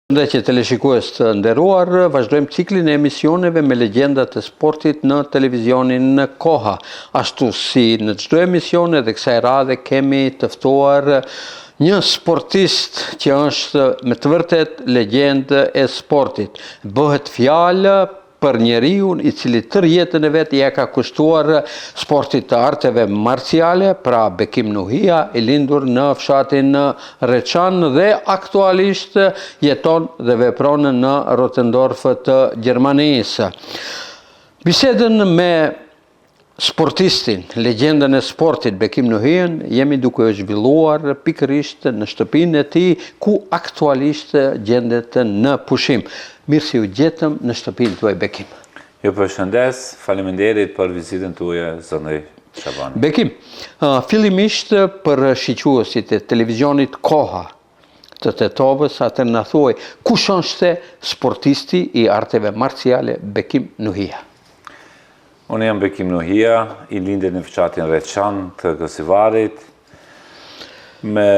Dhe që teleshikues të nderuar, vazhdojmë ciklin e emisioneve me legjendat e sportit në televizionin në Koha. Ashtu si në çdo emision edhe kësaj radhe kemi të ftuar një sportist që është me të vërtet legjendë e sportit. Bëhet fjalë për njeriun i cili tërë jetën e vet ja ka kushtuar sportit të arteve marciale, pra Bekim Nuhia, i lindur në fshatin Reçan dhe aktualisht jeton dhe vepron në Rotendorf të Gjermanisë. Bisedën me sportistin, legjendën e sportit Bekim Nuhian, jemi duke e zhvilluar pikërisht në shtëpinë e tij, ku aktualisht gjendet në pushim. Mirë si u gjetëm në shtëpinë tuaj, Bekim. Ju përshëndes, faleminderit për vizitën tuaj, zotëri Shabani. Bekim, fillimisht për shiquesit e televizionit Koha të Tetovës, atë na thuaj, kush është sportisti i arteve marciale Bekim Nuhia? Unë jam Bekim Nuhia, i lindur në fshatin Reçan të Kosivarit, me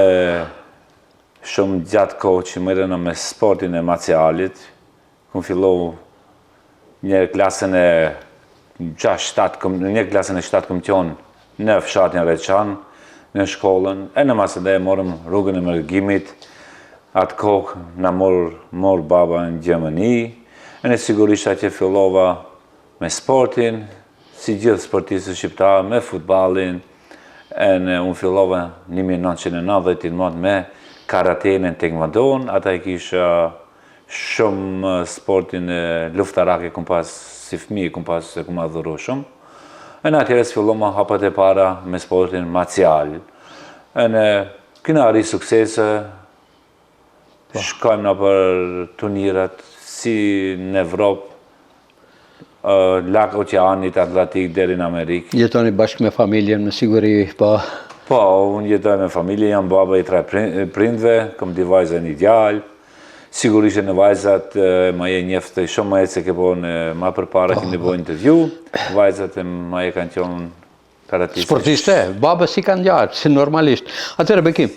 shumë gjatë kohë që merrena me sportin e marcialit. Unë fillova një klasën e 7 komision në fshatin Reçan, në shkollën, e në masë morëm rrugën e mërgimit. Atë kohë na mor baba në Gjermani, e në sigurisht që fillova me sportin, si gjithë sportistët shqiptarë, me futballin, e unë fillova 1990 me karaten e taekwondo, ata i kisha shumë sportin e luftarake kum pas si fëmijë, kum pas se kum adhuru shumë. E në atjeres filloma hapat e para me sportin marcial. E në kina arri suksese, shkojmë në për turnirat si në Evropë, Lak Oqeanit Atlantik deri në Amerikë. Jetoni bashkë me familjen, me siguri, po? Po, unë jetoj me familje, jam baba i 3 prindve, kam 2 vajza e 1 djalë. Sigurisht në vajzat ma je njeftë shumë ma jetë se ke po në ma përpara kënë bo intervju. Vajzat e ma je kanë qonë karatistë. Sportiste, baba si kanë gjarë, si normalisht. Atëre, Bekim,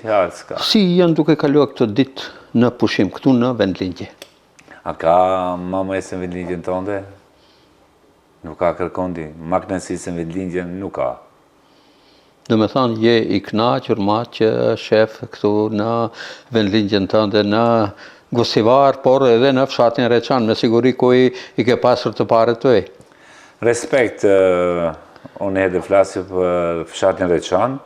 si janë duke kalua këtë ditë në pushim, këtu në vendlindje? A ka mama e se në vendlindjen tënde? Nuk ka kërkondi, maknësi se në vendlindjen nuk ka. Dhe me thanë, je i knaqër ma që shef këtu në vendlindjen tënde në Gosivar, por edhe në fshatin Reçan, me siguri ku i ke pasur të pare të e. Respekt, unë edhe flasë për fshatin Reçan.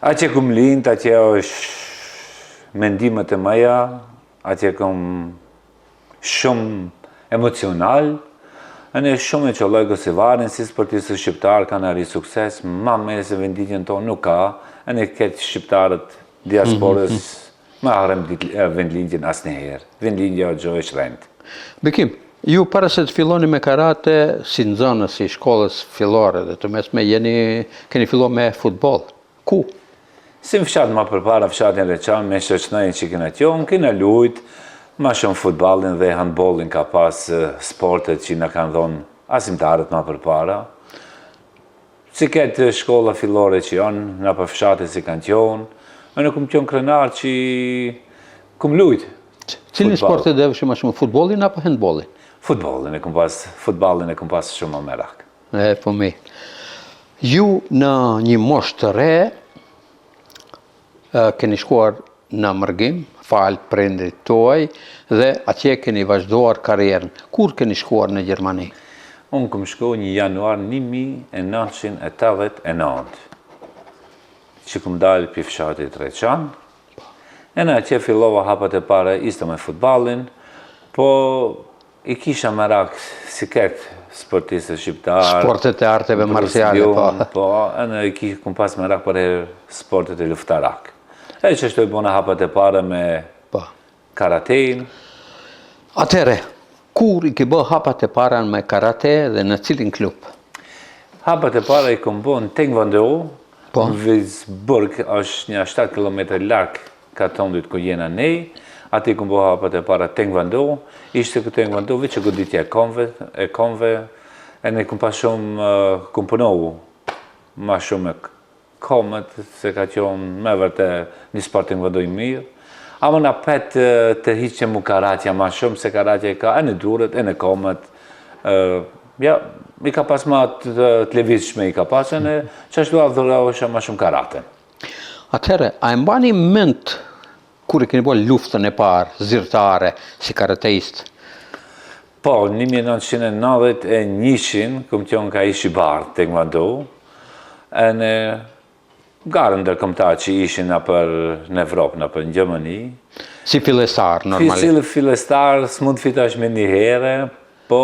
A që këm lind, a që është mendimet e maja, a që këm shumë emocional, e në shumë e qëlloj Gosivarin, si sportistë shqiptarë kanë arri sukses, ma me se vendlindjen tonë nuk ka, e në këtë shqiptarët diasporës, ma arrem vendlindjen asë njëherë. Vendlindja o gjoj është rend. Bekim, ju para se të filloni me karate, si nëzënës, si shkollës fillore dhe të mesme, keni fillo me futbol. Ku? Si më fshatë ma përpara fshatin Reçan, me shëqnajnë që kena tjonë, kena lujt, ma shumë futballin dhe handballin ka pas sportet që në kanë dhonë asimtarët ma përpara. Si këtë shkolla fillore që janë, në për fshatit si kanë tjonë, e në këmë qënë krenar që këmë lujt. Cilin sportet dhe vëshë ma shumë, futbolin apo handballin? Futballin e këmë pas shumë më merak. Po mi. Ju në një moshë të re, keni shkuar në mërgim, falë prindrit tuaj, dhe atje keni vazhduar karierën. Kur keni shkuar në Gjermani? Unë këmë shku një januar 1989, që këmë dalë për fshatit Reçan, e në atje fillova hapat e pare ishte me futballin, po i kisha merak si këtë sportistët shqiptarë. Sportet e arteve marciale, po. Po, e në i këmë pas merak për sportet e luftarak. E që shtoj bona hapat e pare me karatein. Atere, kur i ke bë hapat e pare me karate dhe në cilin klub? Hapat e pare i këmë bë në taekwondo, në Vizburg, është një 7 km larkë ka tondit ku jena nej, ati këmë bë hapat e pare taekwondo, ishte këtë taekwondo që goditja e konve, e ne këmë pas shumë këmpunohu, ma shumë e komët, se ka qonë me vërte një sport taekwondo i mirë. Ama na pet të hiqem u karatja ma shumë se karatja ka e në durët, e në komët. Ja, i ka pas ma të levizshme i ka pasën e që ashtu adhurohesha ma shumë karatën. Atëherë, a e mbani mend kur e keni bërë luftën e parë zyrtare si karateist? Po, 1991, këm qënë ka ishi bardh të Taekwondo, e në garën ndërkombëtare që ishin në Evropë, në Gjermani. Si fillestar, normalisht. Si fillestar, s'mund fitash me një herë, po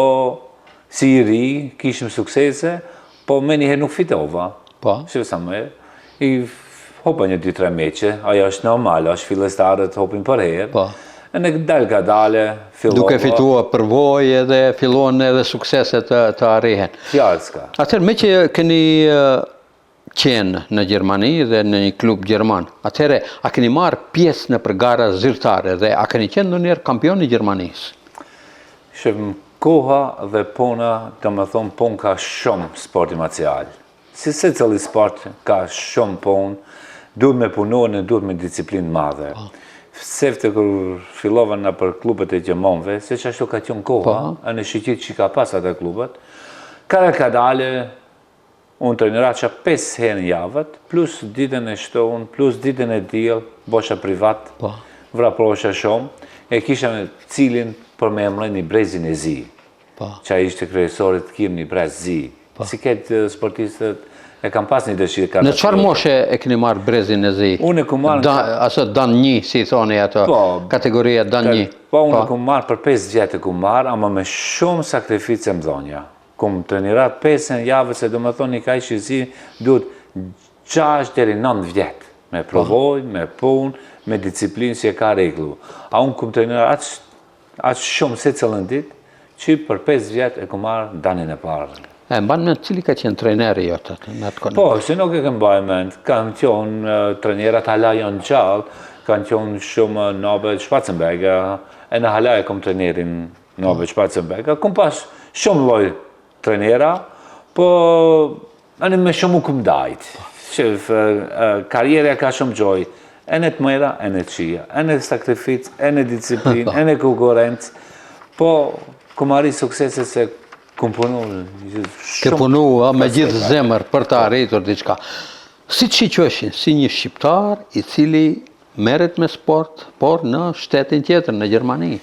si i ri, kishim suksese, po me një herë nuk fitova. Po. Shqipë sa më, i hopa një 2-3 meqe, ajo është normal, është fillestarët hopin për herë. Po. E në dal ka dale, fillova. Duke fitua përvojë dhe fillon edhe sukseset të arrihen. Fjalë s'ka. Atëherë, me që keni qenë në Gjermani dhe në një klub gjerman, atëherë, a keni marrë pjesë në gara zyrtare dhe a keni qenë ndonjëherë kampion i Gjermanisë? Shëfëm, koha dhe puna, të më thonë, pun ka shumë sporti marcial. Si se cili sport ka shumë pun, duhet me punohen e duhet me disiplinë madhe. Sefte kër fillova në për klubet e Gjermanëve, se që ashtu ka qënë koha, e në shqyqit që ka pas atë klubet, ka dale, unë trenirat që 5 herë në javët, plus ditën e shtonë, plus ditën e djelë, bosha privat, vraprosha shumë, e kisha me cilin për me emrën një brezin e zi, që a ishte kryesorit kim një brez zi. Si këtë sportistët, e kam pas një dëshirë. Në qëfar moshe e këni marrë brezin e zi? Unë e ku marrë... Aso dan një, si i thoni ato, kategoria dan një. Po, unë e ku marrë për 5 vjetë e ku marrë, ama me shumë sakrifice më dhonja. Kumë trenirat 5 javë, se do më thonë një ka ishi zi, duhet 6 deri 9 vjetë. Me provoj, me punë, me disiplinë si e ka reglu. A unë kumë trenirat atë shumë se cëllën ditë, që për 5 vjetë e ku marrë danin e parë. E mbanë me cili ka qenë treneri jo të në atë konë? Po, si nuk e këmë bëjë mend, kanë qenë trenerat hala janë gjallë, kanë qenë shumë Nobel Schwarzenberga, e në hala e këmë trenerin Nobel Schwarzenberga, këmë pas shumë loj trenera, po anë me shumë u këmë dajtë. Karjerja ka shumë gjoj, e në të mëra, e në të qia, e në sakrificë, e në disciplinë, e në konkurencë, po këmë arri suksese se këmë punu Ke punu me gjithë zemër për të arritur diçka. Si të shiqëshin, si një shqiptar i cili merret me sport, por në shtetin tjetër, në Gjermani?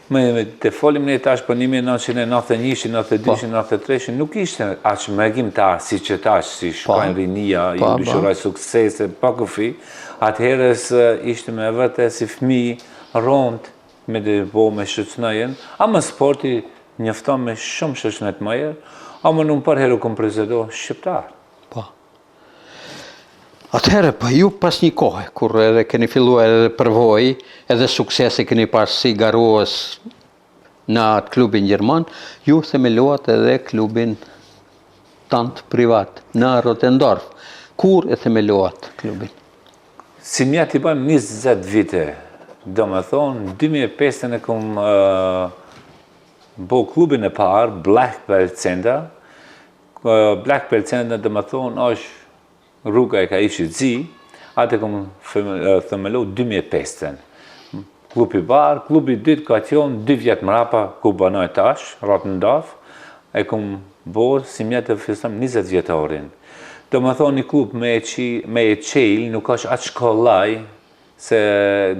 Të folim në tash për 1991, 92, 93, nuk ishte aqë mëgimtar si që tash, si shkojnë rinia, i dyshuraj suksese, pa kufi, atëherës ishte me vërte si fmi rond me dhe bo me shëcnëjen, ama sporti njëfton me shumë shëshnet mëjerë, ama në më përheru këmë prezedo shqiptar. Po. Atëherë, për ju pas një kohë, kur edhe keni fillu edhe përvoj, edhe suksesi keni pas si garuës në atë klubin Gjerman, ju themeluat edhe klubin tant privat, në Rotendorf. Kur e themeluat klubin? Si mja t'i bëjmë 20 vite, do me thonë, 2005 e këmë bo klubin e parë, Black Belt Center. Black Belt Center, dhe më thonë, është rruga e ka ishi zi, atë e këmë themelu 2005. Klubi parë, klubi dytë ka qenë 2 vjetë mrapa, ku banoj tash, Rotendorf, e këmë bo, si mjetë të fillestam 20 vjetorin. Dhe më thonë, një klub me e qelë, nuk është atë shkollaj, se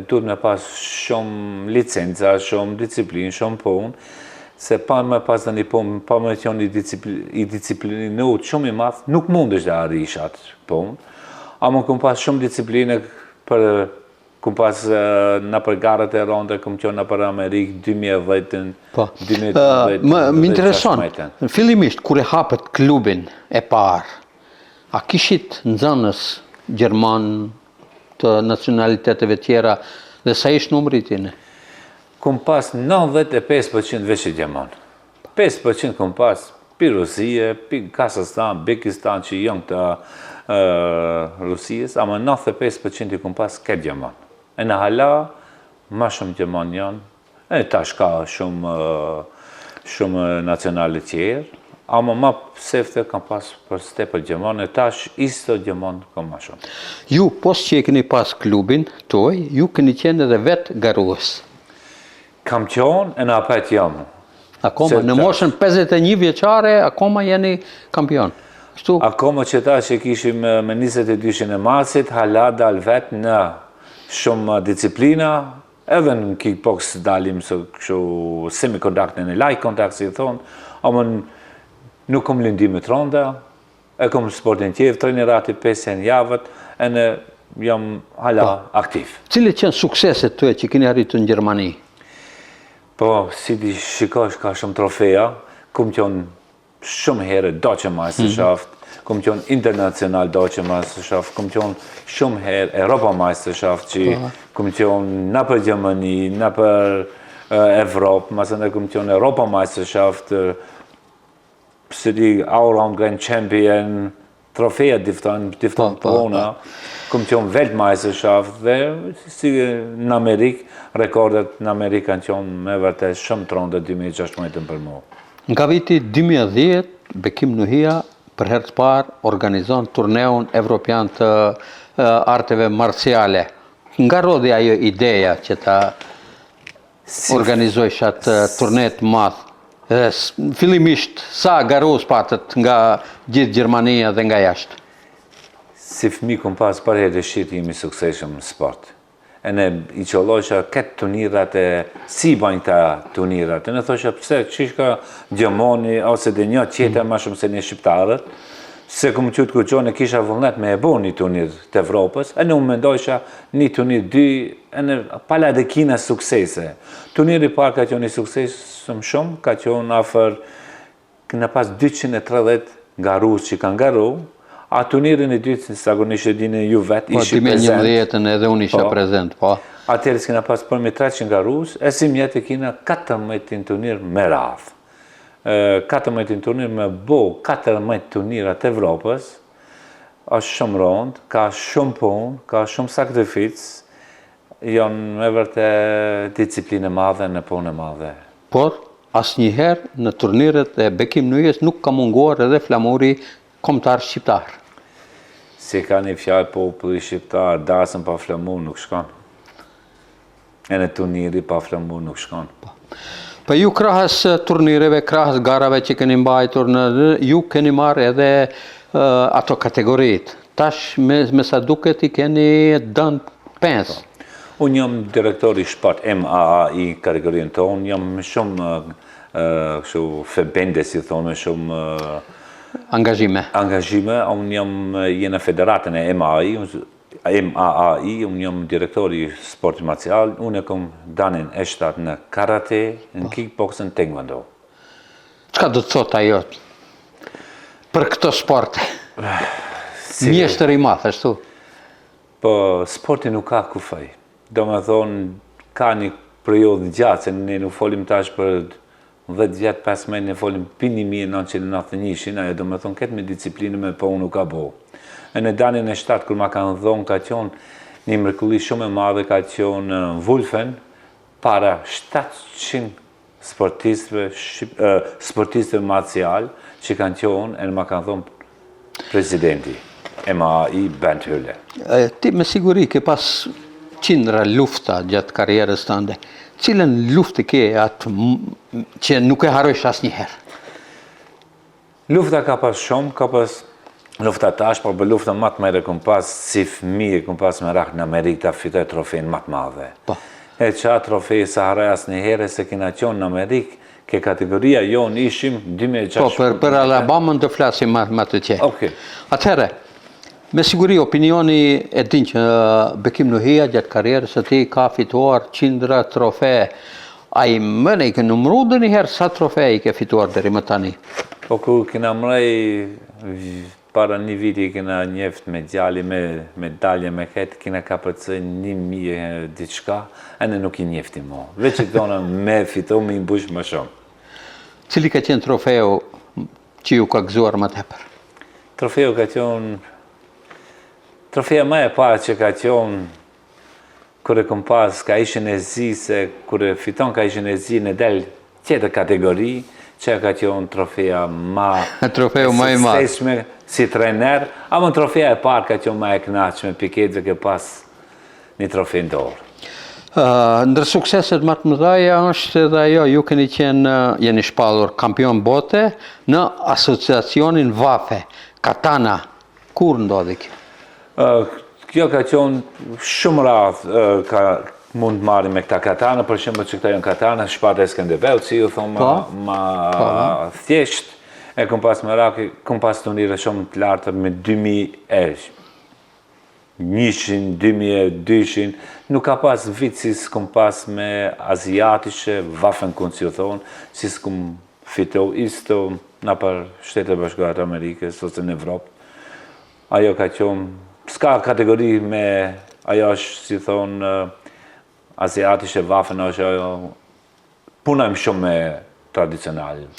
duhet me pas shumë licenca, shumë disiplinë, shumë punë, se pa me pas dhe një punë, pa me qenë i disciplinuar shumë i madh, nuk mundesh dhe arrish atë punë. Ama këmë pas shumë disciplinë, këmë pas në për garët e ronde, këmë qenë në për Amerikë, 2010, 2012. Më intereson, fillimisht, kur e hapët klubin e parë, a kishit nxënës Gjerman të nacionaliteteve tjera dhe sa ishtë numëritin? Këmë pas 95% veç i Gjerman. 5% këmë pas pi Rusie, pi Kazastan, Bekistan që janë të Rusies, ama 95% i këmë pas këtë Gjerman. E në hala, ma shumë Gjerman janë, e tash ka shumë nacionalit tjerë, ama ma sefte kam pas për stepër gjemon, e tash isto gjemon kam ma shumë. Ju, pos që e keni pas klubin tuaj, ju keni qenë edhe vetë garues. Kam qenë e në apet jam. Akoma, në moshën 51 vjeçare, akoma jeni kampion. Kështu? Akoma që tash e kishim me 22 e marsit, hala dal vetë në shumë disciplina, edhe në kickbox dalim semi-kontakt në light kontakt, si thonë, ama nuk kom lindime të ronda, e kom sportin tjevë, trenirat i 5 javët, e në jam hala aktiv. Cile qenë sukseset të e që keni arritur në Gjermani? Po, si di shikosh ka shumë trofeja, kom qenë shumë herë Deutsche Meisterschaft, kom qenë internacional Deutsche Meisterschaft, kom qenë shumë herë Europa Meisterschaft, që kom qenë në për Gjermani, në për Evropë, masën e kom qenë Europa Meisterschaft, si di all-round Grand Champion, trofeja difton përona, kom qenë Weltmeisterschaft, dhe si në Amerikë, rekordet në Amerikë kanë qenë me vërtet shumë të rënda 2016 për mu. Nga viti 2010, Bekim Nuhia për herë të parë organizon turneun evropian të arteve marciale. Nga rodhi ajo ideja që ta organizoj shatë turnet madh? Fillimisht, sa garues patët nga gjithë Gjermania dhe nga jashtë? Si fëmi kom pas për herë dëshirë jemi sukseshëm në sport. E ne i qëllosha këtë tunirat e si bajnë ta tunirat. E ne thosha pëse qishka Gjemoni ose dhe një qete ma shumë se një shqiptarët, se kom qëtë kërqone kisha vullnet me e bo një tunir të Evropës, e ne unë mendojsha një tunir dy, e ne pala dhe kina suksese. Tuniri parë ka qenë një suksesëm shumë, ka qenë afer, këna pas 230 garus që kanë garu, a tunirin e dytë, zakonisht e dini ju vetë, ishi prezent. 2011 edhe unë isha prezent, po. Atëherë s'kina pas përmi 300 garus, e si mjetë kina 14 tunir me radhë. 14 turnir me bo 14 turnirat Evropës, është shumë rëndë, ka shumë punë, ka shumë sakrificë, janë me vërte disciplinë madhe në punë madhe. Por, asnjëherë në turniret e Bekim Nuhias nuk ka munguar edhe flamuri kombëtar shqiptar. Si ka një fjalë populli shqiptar, dasën pa flamur nuk shkon. E në turniri pa flamur nuk shkon. Po ju krahas turnireve, krahas garave që keni mbajtur, ju keni marrë edhe ato kategoritë. Tash me sa duket i keni dënë 5. Unë jam direktori shpat MAAI kategorinë tonë, jam shumë febende, si thonë, shumë angazhime. Unë jena federatën e MAAI, unë jam direktori sporti marcial, unë e kom danin e shtatë në karate, në kickboxing, taekwondo. Çka do të thot ajo për këto sporte? Mjeshtër i madh, ashtu? Po, sporti nuk ka kufaj. Do me thonë, ka një periodë gjatë, se ne nuk folim tash për 10 vjetë, 15 ne folim për 1991, ajo do me thonë, këtë me disciplinë me po unë nuk ka bo. E në danin e shtatë, kër ma kanë dhonë, ka qenë një mrekulli shumë e madhe, ka qenë Vulfen, para 700 sportistëve marcial, që kanë qenë, e në ma kanë dhonë presidenti, MAAI Bent Hylle. Ti me siguri ke pas qindra lufta gjatë karierës tënde. Cilën luftë ke atë që nuk e harojsh asnjëherë? Lufta ka pas shumë, ka pas lufta tash, por për lufta më të mëdha kom pas si fëmijë, kom pas me rakë në Amerikë ta fitoj trofejnë më të madhe. Po. E qa trofej sa haroj asnjëherë se kena qenë në Amerikë, ke kategoria jonë ishim 2006. Po, për Alabamën të flasim më të qe. Okay. Atëherë, me siguri opinioni e din që Bekim Nuhia gjatë karierës së tij ka fituar qindra trofe. A i mëne i ke numru dhe njëherë sa trofe i ke fituar deri më tani? Po ku kena mrej para një viti kena njeft me djali, me medalje, me këtë, kena ka përcë 1000 diçka, e në nuk i njefti mo. Veç që tona me fito, me i mbush më shumë. Cili ka qenë trofeu që ju ka gëzuar më tepër? Trofeu ka qenë... Trofeja më e parë që ka qenë, kërë kom pas ka ishin e zi, se kërë fiton ka ishin e zi në del tjetër kategori, që ka qenë trofeja Trofeu më i madh si trener, ama trofeja e parë ka qenë më e kënaqshme, Piketëve ke pas një trofe në dorë. Ndër sukseset më të mëdha është edhe ajo, ju jeni shpallur kampion bote në asociacionin Vafe, Katana. Kur ndodhi kjo? Kjo ka qenë shumë radhë, mund të marrim me këta Katana, për shembull që këta janë Katana, Shpata e Skënderbeu, ju thonë ma thjesht, e kom pas Meraki, kom pas turnire shumë të larta me 2000 erë. 100, 2000, 200, nuk ka pas vit si s'kom pas me aziatische, Waffen kunst ju thonë, si s'kom fitov isto na për Shtetet e Bashkuara të Amerikës ose në Evropë. Ajo ka qenë, s'ka kategori me, ajo është, si thonë, aziatische Waffen, është ajo, punojmë shumë me tradicionalin.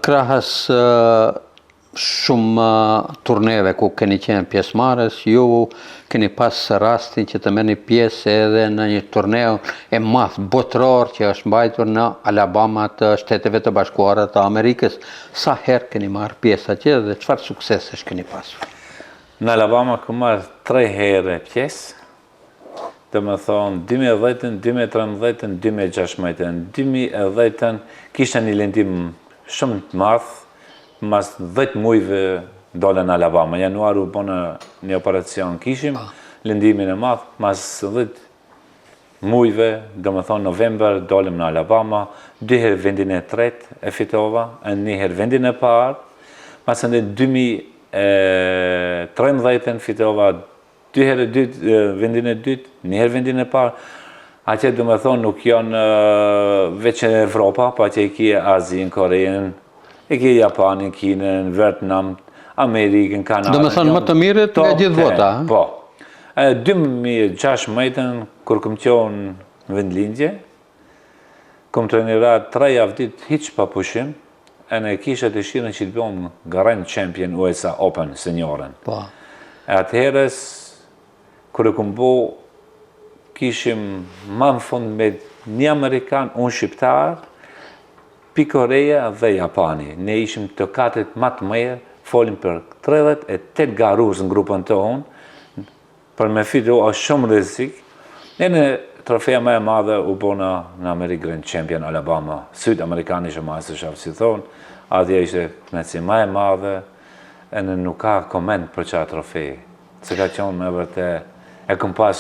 Krahas shumë turneve ku keni qenë pjesëmarrës, ju keni pas rastin që të merrni pjesë edhe në një turneu e madh botëror që është mbajtur në Alabama të Shteteve të Bashkuara të Amerikës. Sa herë keni marrë pjesë atje dhe çfarë suksesesh keni pasur? Në Alabama kam marrë 3 herë pjesë. Domethënë 2010, 2013, 2016. 2010 kisha një lëndim shumë të madh. Mas 10 mujve dole në Alabama. Januar u bënë një operacion kishim, lëndimin e madh, mas 10 mujve, do më thonë november, dolem në Alabama, 2 herë vendin e tretë e fitova, 1 herë vendin e parë, mas në 2013 fitova 2 herë vendin e dytë, 1 herë vendin e parë. Atje do më thonë nuk janë veç në Evropa, pa që i kje Azijën, Korejën, e ke Japanin, Kinën, Vietnam, Amerikën, Kanadën. Do me thënë më të mirët nga gjithë vota? Po. 2016, kur këm qonë në vendlindje, këm trenirat 3 javë ditë hiç pa pushim, e në kisha të shirën që të bëmë Grand Champion USA Open, senioren. Po. E atëherës, kur e këm bo, kishim ma në fund me një Amerikan, unë Shqiptar, Pi Koreja dhe Japani. Ne ishim të katët më të mëdha, folim për 38 garuz në grupën tonë, për me fitu është shumë rrezik. E në trofeja më e madhe u bona në Amerikë Grand Champion Alabama, Sud Amerikan ishte Masterchef, si thonë, atje ishte knetësi më e madhe, e në nuk ka koment për çfarë trofej. Se ka qenë me vërtet, e kom pas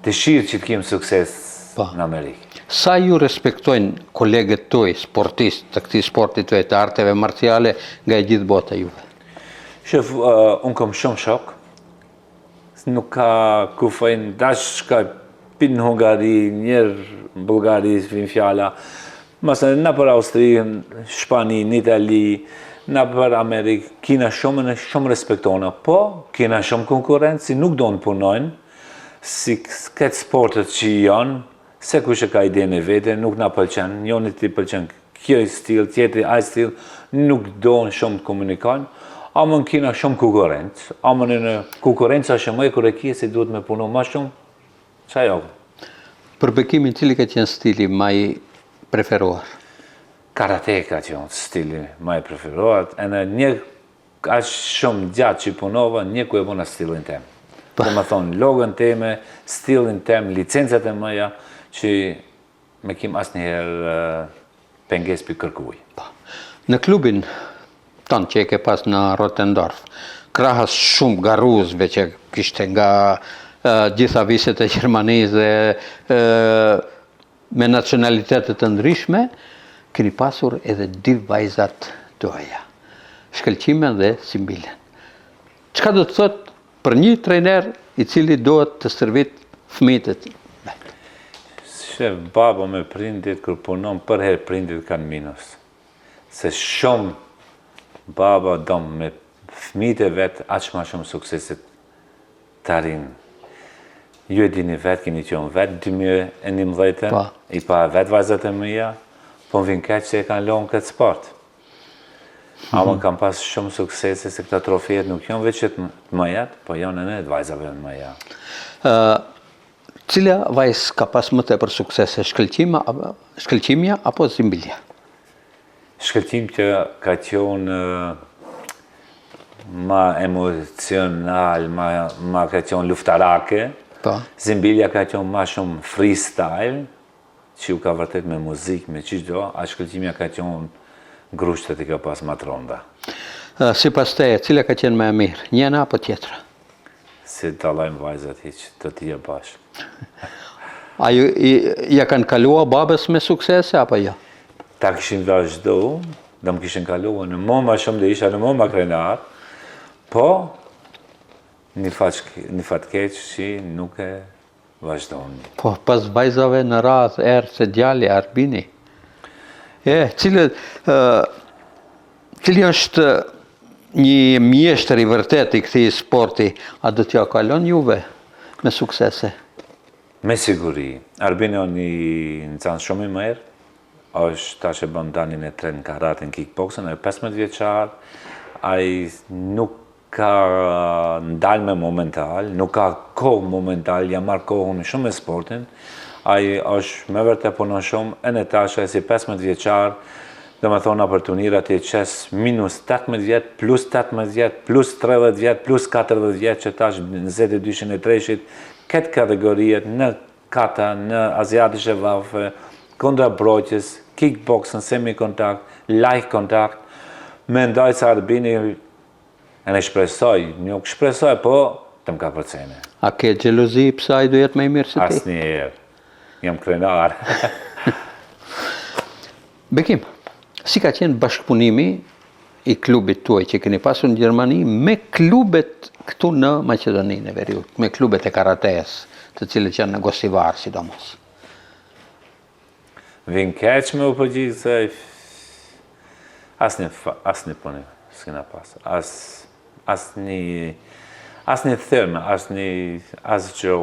dëshirë që të kem sukses në Amerikë. Sa ju respektojnë kolegët tuaj, sportistë të këtij sportit tuaj të arteve marciale nga e gjithë bota juve? Shef, unë kam shumë shok. Nuk ka kufajnë, dash ka pinë në Hungari, njerë në Bulgari, vinë fjala. Masë në për Austri, Shpani, në Itali, në për Amerikë, kina shumë respektona, po kina shumë konkurencë, si nuk do në punojnë, si këtë sportet që janë, se kush e ka idenë e vete, nuk na pëlqen, njënit ti pëlqen kjo stil, tjetri ai stil, nuk do në shumë të komunikojnë, amën kina shumë konkurencë, amën në konkurencë është më e kur e kje si duhet me punu ma shumë, qa jo? Për bekimin cili ka qenë stili ma i preferuar? Karate ka qenë stili ma i preferuar, e në një është shumë gjatë që punova, një ku e bona stilin tem. Dhe më thonë, logën teme, stilin tem, licencet e mëja, që me kim asë njëherë penges për kërkuj. Në klubin tonë që e ke pas në Rotendorf, krahas shumë garuzve që kishte nga gjitha viset e Gjermanisë dhe me nacionalitetet të ndryshme, keni pasur edhe 2 vajzat tuaja, Shkëlqimen dhe Simbilen. Çka do të thotë për një trajner i cili duhet të stërvit fëmijët e tij? Shef, baba me prindit, kër punon për herë prindit kanë minus. Se shumë baba dom me fëmijët e vetë, aq ma shumë suksesit të arinë. Ju e dini vetë, keni qenë vetë 2011, i pa vetë vajzat e mëja, po më vinë keq që e kanë lonë këtë sport. Ama kam pas shumë suksese se këta trofejet nuk janë veç të mëjat, po janë edhe të vajzave në mëja. Cila vajzë ka pas më tepër suksese, Shkëlqimja apo Zimbilja? shkëlqim që ka qenë ma emocional, ma ka qenë luftarake. Po. Zimbilja ka qenë ma shumë freestyle, që u ka vërtet me muzikë, me çdo, a shkëlqimja ka qenë grushtet i ka pas ma tronda. Sipas teje, cila ka qenë më e mirë, njëna apo tjetra? Si dallojmë vajzat hiç, të tija bashkë. A ja kanë kaluar babës me suksese apo jo? Ta kishin vazhdu, dhe më kishin kaluar në më ma shumë dhe isha në më ma krenar, po një fat keq që nuk e vazhdojnë. Po, pas vajzave në radhë erë se djali Arbini. Cili është një mjeshtër i vërtet i këtij sporti, a do t'ja kalon juve me suksese? Me siguri. Arbini o një nëcan shumë i mirë, është tash e bën danin e 3 në karate në kickboxing, e 15 vjeçar, ai nuk ka ndalme momental, nuk ka kohë momental, ja marrë kohën shumë me sportin, ai është me vërtet punon shumë, e në tash e si 15 vjeçar, dhe me thona për turnirat e qes minus 18 vjet, plus 18 vjet, plus 30 vjet, plus 40 vjet, që tash në 22-3-shit, këtë kategorijet në kata, në aziatische vafe, kondra broqës, kickboxing, semi-kontakt, light kontakt, me ndaj se Arbini e në shpresoj, nuk shpresoj, po të më ka përcene. A ke gjelozi pësa i do jetë me i mirë se ti? Asë njerë, jam krenar. Bekim, si ka qenë bashkëpunimi i klubit tuaj që keni pasur në Gjermani me klubet këtu në Maqedoninë e Veriut, me klubet e karates, të cilët janë në Gosivar, sidomos? Vin keq me u përgjithë se asë një punë s'kena pas. Asë një thërme, asë që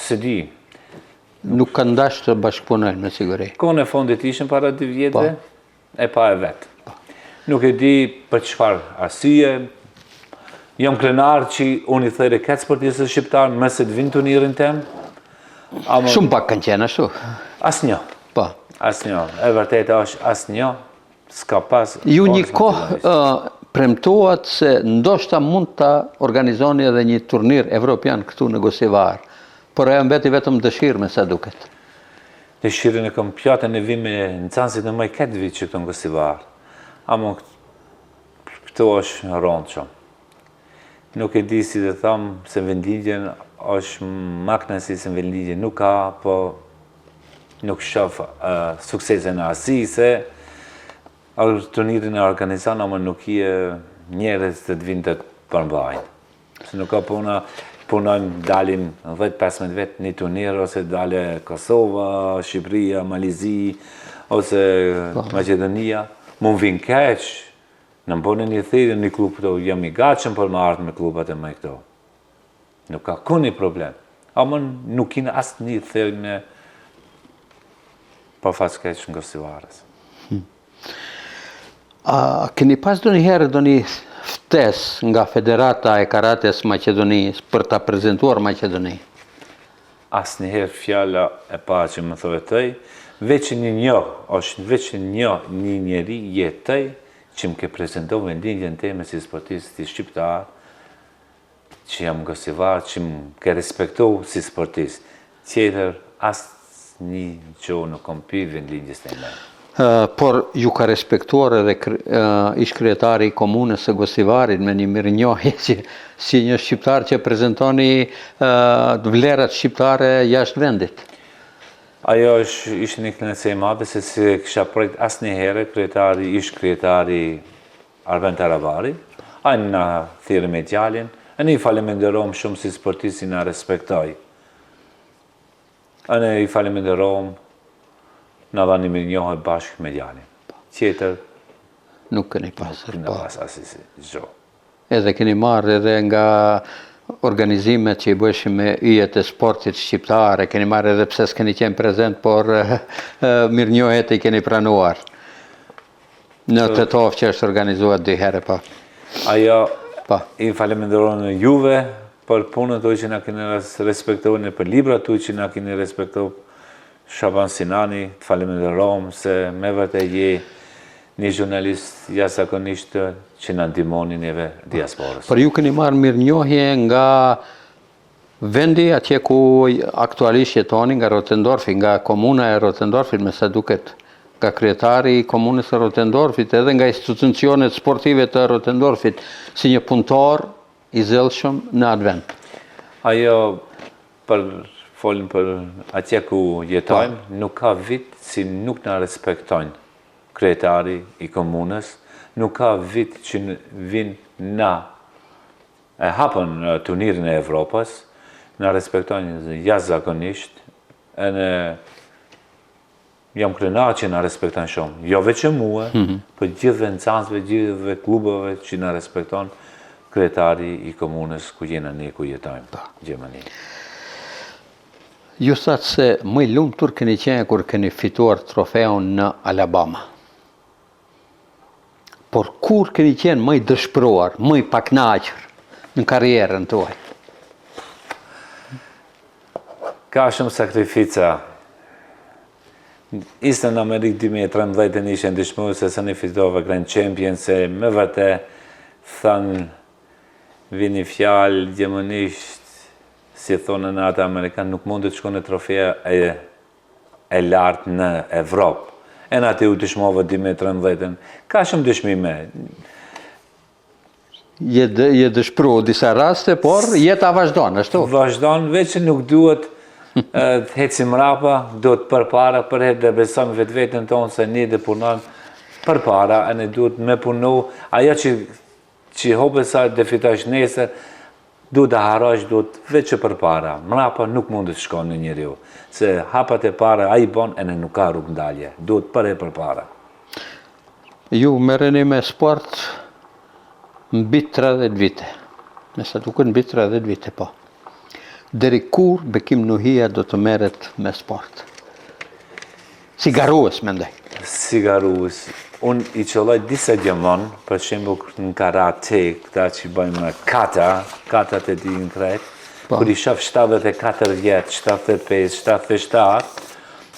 se di. Nuk kanë dash të bashkëpunojnë, me siguri. Kohën e fundit ishën para 2 vjetëve, e pa e vetë. Nuk e di për çfarë arsye. Jam krenar që unë i thëre këtë sportistët shqiptarë mëse të vinë turnirin tem. Shumë pak kanë qenë ashtu. Asnjë. Po. Asnjë. E vërtetë është asnjë. S'ka pas. Ju një kohë premtohet se ndoshta mund ta organizoni edhe një turnir evropian këtu në Gosivar. Por e mbeti vetëm dëshirë me sa duket. Dëshirën e kam pjatën e vime në cansit në maj këtë vit që këtu në Gosivar. Amo këtu është rondë shumë. Nuk e di si dhe thamë se vendligjen është maknësi se vendligjen nuk ka, po nuk shofë suksese në asi se turnirin e organizan, ama nuk i njerës të të vinë të përmbajnë. Se nuk ka puna, punojmë dalin 10-15 vetë një turnir, ose dale Kosova, Shqipëria, Malizi, ose Macedonia. Mund vinë keq, në mbone një thirrje një klub këto, jam i gatshëm për më ardhë me klubat e me këto. Nuk ka ku një problem. Ama nuk kine asë një thirrje për faqë keq në Gosivarës. A keni pas do një herë do një ftes nga Federata e Karates Macedonisë për ta prezentuar Macedoni? Asë një herë fjalla e pa që më thovetëj, veç një njeri jetëj që më ke prezentohë vendingjen teme si sportist i shqiptar, që jam Gosivar, që më ke respektohë si sportist. Tjetër, asë një gjohë nuk kom pi vendingjes teme. Por ju ka respektuar edhe ish kryetari i komunës së Gosivarit me një mirënjohje që si një shqiptar që prezentoni vlerat shqiptare jashtë vendit. Ajo ishte një kënaqësi e madhe se si kisha prit asnjë herë ish kryetari Arben Taravari, ai na thirrë me djalin, ne i falenderojmë shumë si sportisti na respektoi. Ne i falenderojmë na dhani mirënjohje bashkë me djalin. Tjetër nuk keni pasur. Nuk keni pas asnjë gjë. Edhe keni marrë edhe nga organizimet që i bëheshin me yjet e sportit shqiptare, keni marrë edhe pse s'keni qenë prezent, por mirënjohjet i keni pranuar. Në Tetov që është organizuar 2 herë, po. Ajo, i falenderojmë juve për punën tuaj që na keni respektuar, për librat tuaj që na keni respektuar. Shaban Sinani, të falenderojmë se me vërtet je një jurnalist jashtëzakonisht që na ndihmonin neve diasporës. Por ju keni marrë mirënjohje nga vendi atje ku aktualisht jetoni, nga Rotendorfi, nga komuna e Rotendorfit, me sa duket, nga kryetari i komunës së Rotendorfit, edhe nga institucionet sportive të Rotendorfit, si një punëtor i zellshëm në atë vend. Ajo, folën për atje ku jetojmë, nuk ka vit si nuk na respektojnë kryetari i komunës, nuk ka vit që vinë na e hapën turnirin e Evropës, na respektojnë jashtëzakonisht, e jam krenar që na respektojnë shumë. Jo veç mua, për gjithë nxënësve, gjithë klubeve që na respektojnë kryetari i komunës ku jena ne, ku jetojmë, Gjermani. Ju thatë se më i lumtur keni qenë kur keni fituar trofeun në Alabama. Por kur keni qenë më i dëshpëruar, më i pakënaqur në karrierën tuaj? Ka shumë sakrifica. Ishte në Amerikë 2013 ishe ndihmuar se ne fitova Grand Champion, se me vërtet thanë vini fjalë gjermanisht, si thonë në atë Amerikanë, nuk mund të shkon në trofeja e lartë në Evropë. E në atë u dëshmova 2013. Ka shumë dëshmime. Je dëshpëru disa raste, por jeta vazhdon, ashtu? Vazhdon, veç që nuk duhet të hecim mrapa, duhet përpara, për herë dhe besojmë vetë-vetën tonë se ne dhe punon përpara, e ne duhet me punu, ajo që hope sa dhe fitosh nesër, duhet të harash, duhet veç që përpara. Mrapa nuk mund të shkon në njeriu, se hapat e para a i bon e ne nuk ka rrugë ndalje, duhet përpara. Ju merreni me sport mbi 30 vite, me sa duket mbi 30 vite, po. Deri kur Bekim Nuhia do të merret me sport? Si garues, mendoj. Si garues. Unë i qëlloj disa djemon, për shembull në karate, këta që bëjmë katat e di në krejt, kur i shoh 74 vjetë, 75, 77,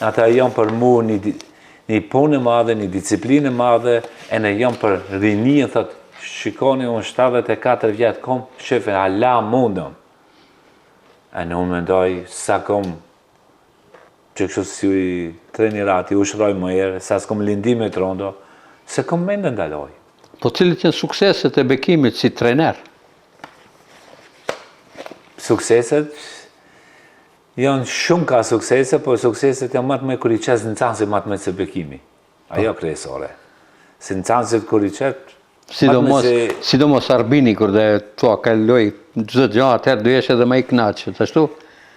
ata janë për mu një punë madhe, një disciplinë madhe, e ne janë për rinjën, thot, shikoni unë 74 vjetë, kom shefe, hala mundëm. E në unë mendoj, sa kom, që kështu si trenirati, u shroj më herë, sa s'kom lindime të rondo, se kom mendë ndaloj. Po cilit janë sukseset e Bekimit si trener? Sukseset, janë shumë ka suksese, por sukseset janë matë me kur i qesë në cansi matë me se Bekimi. Ajo kresore. Se në cansit kur i qesë, sidomos Arbini, kur dhe thua kalloj, çdo gjë atëherë do jesh edhe më i kënaqur, ashtu?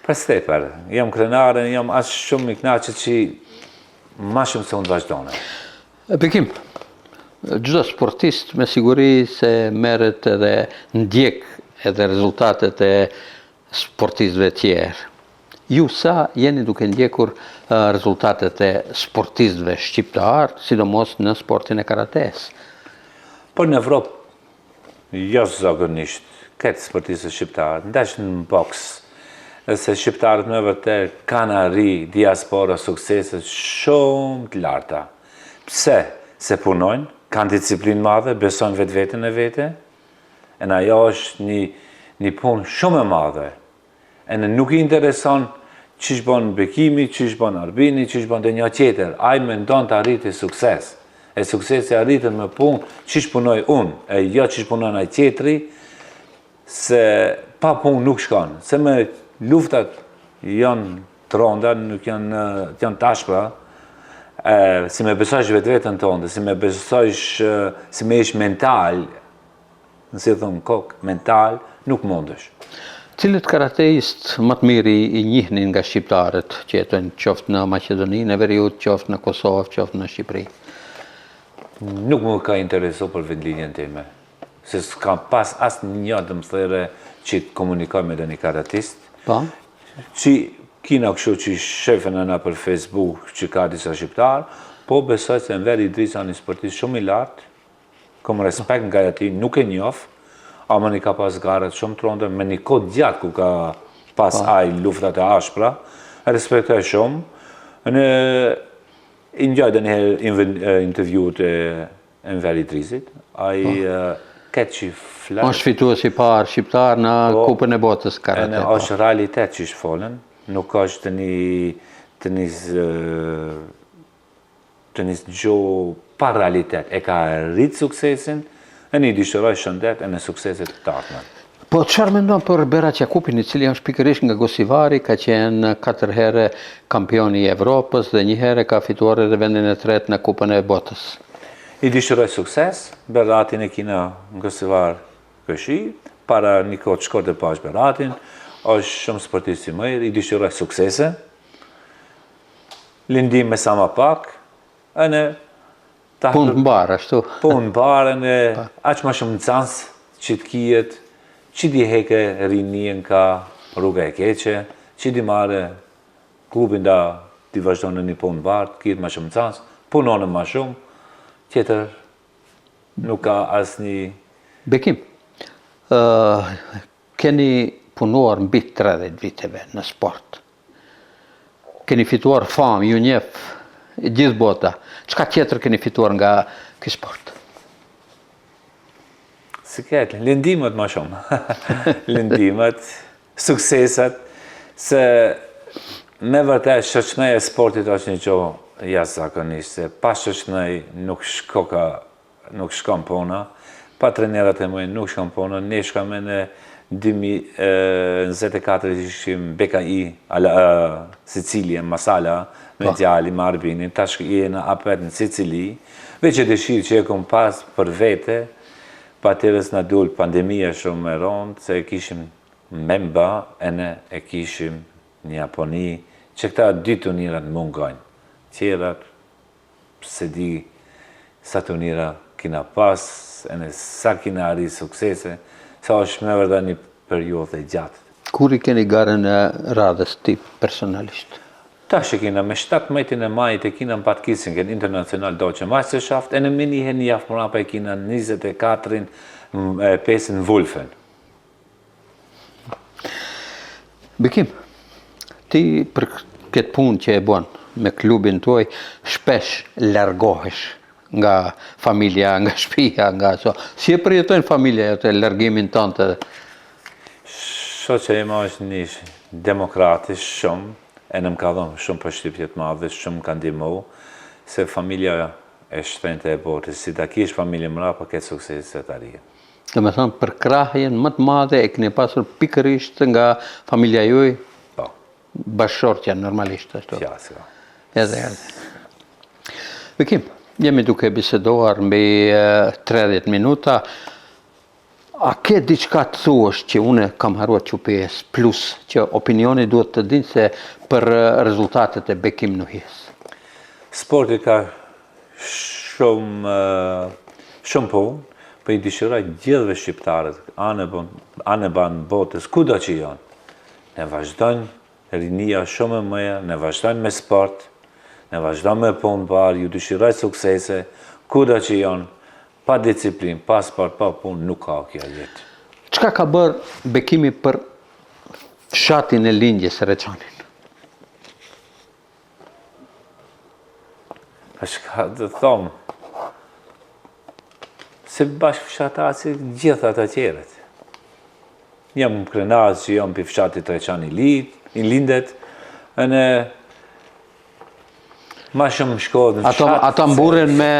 Për jam krenare, jam as shumë i kënaqur që ma shumë se unë vazhdojnë. Bekim, çdo sportist me siguri se merret edhe ndjek edhe rezultatet e sportistëve tjerë. Ju sa jeni duke ndjekur rezultatet e sportistëve shqiptar, sidomos në sportin e karates? Por në Evropë, jashtëzakonisht, këtë sportistët shqiptarë, ndash në boks, se shqiptarët me vërtet kanë arri diaspora sukseset shumë të larta. Pse? Se punojnë, kanë disciplinë madhe, besojnë vetë-vetën e vete, e në ajo është një punë shumë e madhe. E në nuk i intereson që shbon Bekimi, që shbon Arbini, që shbon dhe një tjetër. Ai mendon të arriti sukses. E suksesi arritën me punë që shpunoj unë, e jo që shpunon ai tjetri, se pa punë nuk shkon. Se me luftat janë të ronda, nuk janë tashpra, si me besojsh vetë-vetën tonë, si me besojsh, si me ish mental, nësi thëmë kokë, mental, nuk mundesh. Cilët karateist më të miri i njihnin nga shqiptarët që jetojnë qoftë në Maqedoni, në Veriut, qoftë në Kosovë, qoftë në Shqipëri? Nuk më ka interesu për vendlinjen time. Se s'ka pas asë një të më thëre që komunikoj me dhe një karatist. Pa? Që kina kështu që shefën e na për Facebook që ka disa shqiptarë, po besoj se në veri Idrisa një sportist shumë i lartë, kom respekt nga ati, nuk e njof, ama një ka pas garet shumë të rondër, me një kod gjatë ku ka pas aj luftat e ashpra, respektoj shumë, I njëjtë dhe njëherë intervjuet e Enverit Rizit, ai këtë që flasë. Është fitues i parë shqiptar në Kupën e Botës karate. Është realitet që shfolën, nuk është të një gjo pa realitet. E ka rritë suksesin, e një dëshiroj shëndet e në suksesit të ardhmen. Po çfarë mendon për Berat Jakupin, i cili është pikërisht nga Gosivari, ka qenë 4 herë kampion i Evropës dhe 1 herë ka fituar edhe vendin e tretë në Kupën e Botës. I dëshiroj sukses, Beratin e kina në Gosivar këshi, para një kohë të shkort e pash Beratin, është shumë sportist i mirë, i dëshiroj suksese, lindim me sa ma pak, punë të mbarë, ashtu. Punë të mbarë, aq ma shumë në cans që të kijet, që di heke rinien ka rruga e keqe, që di mare klubin da ti vazhdo në një punë bartë, kijet ma shumë cans, punonë ma shumë, tjetër nuk ka asë një... Bekim, keni punuar mbi 30 viteve në sport. Keni fituar famë, ju njef, gjithë bota. Çka tjetër keni fituar nga ky sport? Si ketë, lëndimet ma shumë. Lëndimet, sukseset, se me vërtet shoqënia e sportit është një gjo jashtëzakonisht, se pa shoqënia nuk shkon puna, pa trenerat e mëjnë nuk shkon puna, ne shkame në 2024 ishim BKI, Sicilien, Masala, me djali, me Arbinin, tash jena apet në Sicili, veç e dëshirë që e kom pas për vete, pa tërës në dull pandemija shumë me rondë, se kishim memba, e ne e kishim një Japoni, që këta 2 turnirat mungojnë. Tjerat, se di sa turnira kina pas, e ne sa kina arri suksese, sa është me vërda një periudhë e gjatë. Kur i keni garën e radhës ti personalisht? Tash e kina me 17 e majit e kina në Patkisingen International Deutsche Meisterschaft, e në minihe një jafë mëra pa e kina 24-rin 5 në Wulfen. Bekim, ti për këtë punë që e bon me klubin tuaj, shpesh largohesh nga familja, nga shtëpia, nga so. Si e përjetojnë familja jote largimin tënd? Shoqja ime është një demokratish shumë, e në më ka dhënë shumë përshtypjet madhe, shumë më ka ndihmu, se familja e shtrenjtë e botës, si ta kish familje mëra, pa këtë sukses se të arrijë. Do me thonë, për krahjen më të madhe e keni pasur pikërisht nga familja juaj? Po. Bashkëshortja normalisht ashtu. Qasë. Edhe. Bekim, jemi duke biseduar mbi 30 minuta. A ke diçka të thuash që une kam haruar QPS plus, që opinioni duhet të dinë se për rezultatet e Bekim Nuhijes? Sporti ka shumë punë, për i dëshiroj gjithëve shqiptarët, anë banë botës, kudo që janë. Ne vazhdojnë rinia shumë e mëja, ne vazhdojnë me sport, ne vazhdojnë me punë barë, ju dëshiroj suksese, kudo që janë. Pa disciplin, pa sport, pa punë, nuk ka kjo jetë. Çka ka bërë Bekimi për fshatin e lindjes Reçanin? Ka të thomë, se bashkë fshatarë gjithë atë tjerët. Jam krenar që jam për fshatit Reçani i lindet, e në ma shumë shkodë në fshatë. Ata mburen me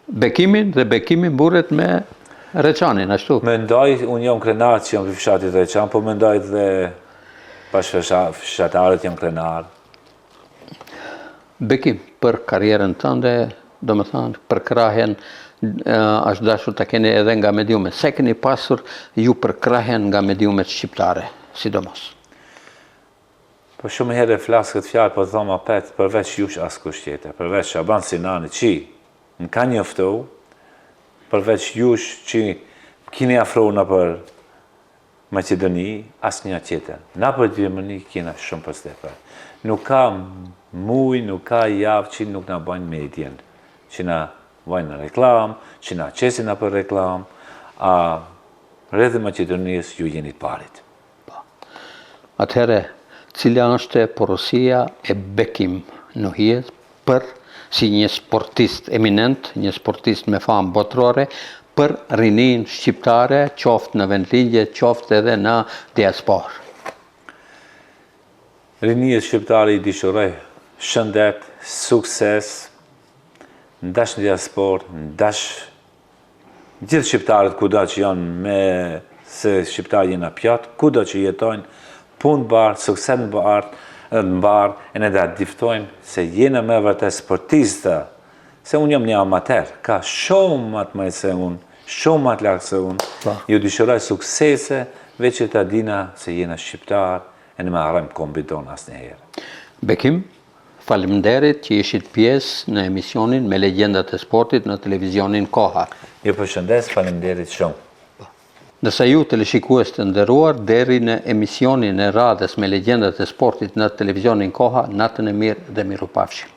Bekimin dhe Bekimi mburet me Reçanin, ashtu? Mendoj, unë jam krenar që jam për fshatit Reçan, po mendoj dhe bashkë fshatarët jam krenar. Bekim, për karierën tënde, do më thënë, për krahjen, është dashur të keni edhe nga mediumet. Se keni pasur ju për krahjen nga mediumet shqiptare, sidomos? Po shumë herë e flasë këtë fjallë, po të thoma petë, përveç jush asë kushtjete, përveç Shaban Sinani, që në ka njëftu, përveç jush që kini afru në për Macedoni, asë një tjetër. Na për Gjermani kina shumë për stepe. Nuk ka muj, nuk ka javë që nuk na bajnë medjen, që na bajnë në reklam, që na qesin në për reklam, a rrëdhe Macedonisë ju jeni të parit. Atëhere, cila është porosia e Bekim Nuhijes si një sportist eminent, një sportist me famë botërore, për rinin shqiptare, qoftë në vendligje, qoftë edhe në diasporë. Rinia shqiptare i dëshiroj shëndet, sukses, ndash në diasporë, ndash gjithë shqiptarët kudo që janë me se shqiptarë jena pjatë, kudo që jetojnë, punë barë, sukses në barë, e në da diftojnë se jena me vërtet sportista, se unë jam një amater, ka shumë matë më se unë, shumë matë lakë se unë, ju dëshiroj suksese, veç që ta dina se jena shqiptarë, e në me arrem kombidon asë njëherë. Bekim, faleminderit që ishit pjesë në emisionin me legjendat e sportit në televizionin Koha. Ju përshëndes, faleminderit shumë. Nësa ju teleshikues të nderuar, deri në emisionin e radhës me legjendat e sportit në televizionin Koha, natën e mirë dhe mirupafshim.